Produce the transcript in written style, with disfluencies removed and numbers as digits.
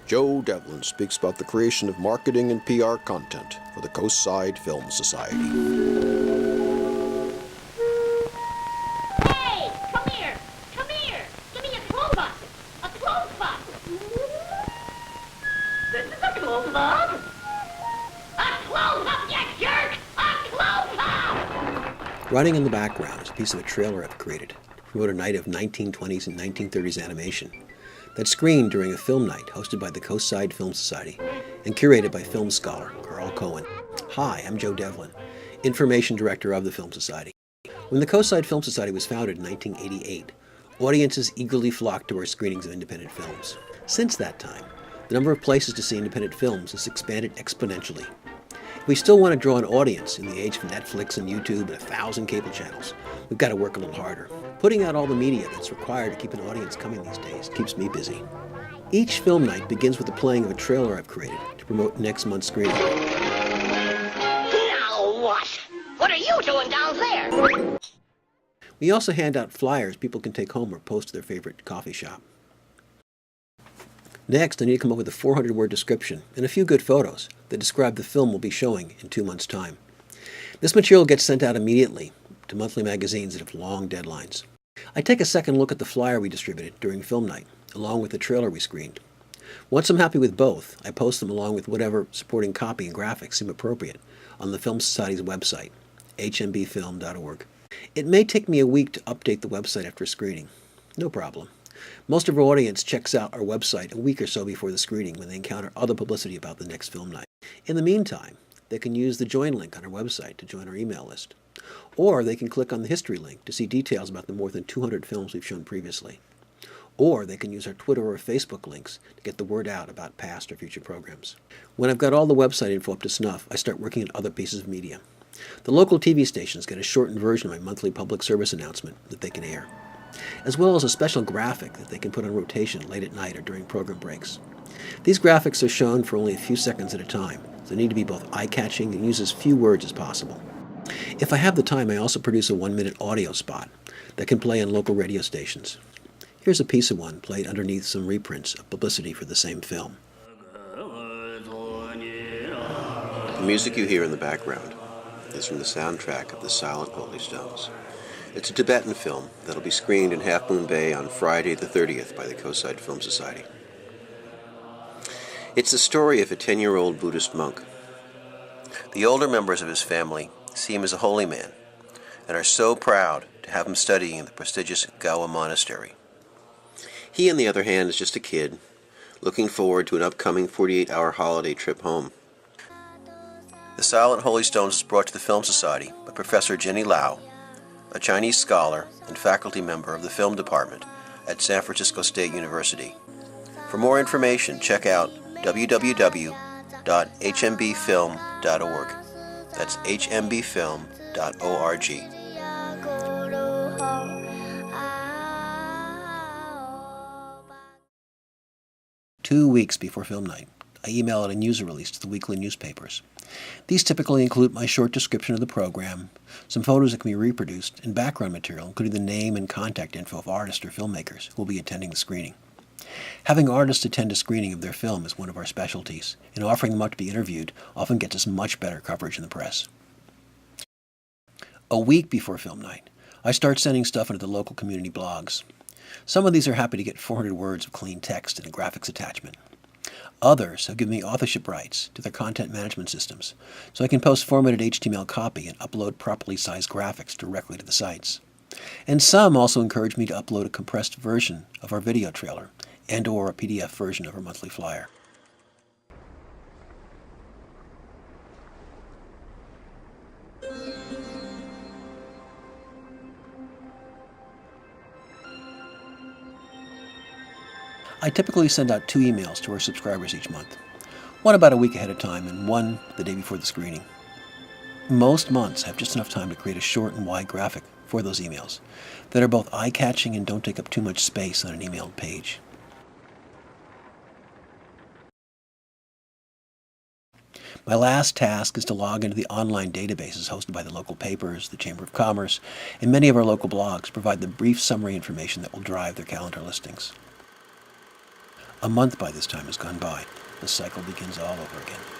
Joe Devlin speaks about the creation of marketing and PR content for the Coastside Film Society. Hey, come here, come here. Give me a close-up, a close-up. This is a close-up. A close-up, you jerk, a close-up. Running in the background is a piece of a trailer I've created to promote a night of 1920s and 1930s animation that screened during a film night hosted by the Coastside Film Society and curated by film scholar Carl Cohen. Hi, I'm Joe Devlin, Information Director of the Film Society. When the Coastside Film Society was founded in 1988, audiences eagerly flocked to our screenings of independent films. Since that time, the number of places to see independent films has expanded exponentially. If we still want to draw an audience in the age of Netflix and YouTube and 1,000 cable channels, we've got to work a little harder. Putting out all the media that's required to keep an audience coming these days keeps me busy. Each film night begins with the playing of a trailer I've created to promote next month's screening. Now what? What are you doing down there? We also hand out flyers people can take home or post to their favorite coffee shop. Next, I need to come up with a 400-word description and a few good photos that describe the film we'll be showing in 2 months' time. This material gets sent out immediately to monthly magazines that have long deadlines. I take a second look at the flyer we distributed during film night, along with the trailer we screened. Once I'm happy with both, I post them along with whatever supporting copy and graphics seem appropriate on the Film Society's website, hmbfilm.org. It may take me a week to update the website after a screening. No problem. Most of our audience checks out our website a week or so before the screening when they encounter other publicity about the next film night. In the meantime, they can use the join link on our website to join our email list. Or they can click on the history link to see details about the more than 200 films we've shown previously. Or they can use our Twitter or Facebook links to get the word out about past or future programs. When I've got all the website info up to snuff, I start working on other pieces of media. The local TV stations get a shortened version of my monthly public service announcement that they can air, as well as a special graphic that they can put on rotation late at night or during program breaks. These graphics are shown for only a few seconds at a time, so they need to be both eye-catching and use as few words as possible. If I have the time, I also produce a 1-minute audio spot that can play on local radio stations. Here's a piece of one played underneath some reprints of publicity for the same film. The music you hear in the background is from the soundtrack of The Silent Holy Stones. It's a Tibetan film that'll be screened in Half Moon Bay on Friday the 30th by the Coastside Film Society. It's the story of a 10-year-old Buddhist monk. The older members of his family see him as a holy man and are so proud to have him studying in the prestigious Gawa Monastery. He, on the other hand, is just a kid looking forward to an upcoming 48-hour holiday trip home. The Silent Holy Stones is brought to the Film Society by Professor Jenny Lau, a Chinese scholar and faculty member of the film department at San Francisco State University. For more information, check out www.hmbfilm.org. That's hmbfilm.org. 2 weeks before film night, I email out a news release to the weekly newspapers. These typically include my short description of the program, some photos that can be reproduced, and background material, including the name and contact info of artists or filmmakers who will be attending the screening. Having artists attend a screening of their film is one of our specialties, and offering them up to be interviewed often gets us much better coverage in the press. A week before film night, I start sending stuff into the local community blogs. Some of these are happy to get 400 words of clean text and a graphics attachment. Others have given me authorship rights to their content management systems, so I can post formatted HTML copy and upload properly sized graphics directly to the sites. And some also encourage me to upload a compressed version of our video trailer and/or a PDF version of our monthly flyer. I typically send out 2 emails to our subscribers each month, one about a week ahead of time and one the day before the screening. Most months have just enough time to create a short and wide graphic for those emails that are both eye-catching and don't take up too much space on an emailed page. My last task is to log into the online databases hosted by the local papers, the Chamber of Commerce, and many of our local blogs provide the brief summary information that will drive their calendar listings. A month by this time has gone by. The cycle begins all over again.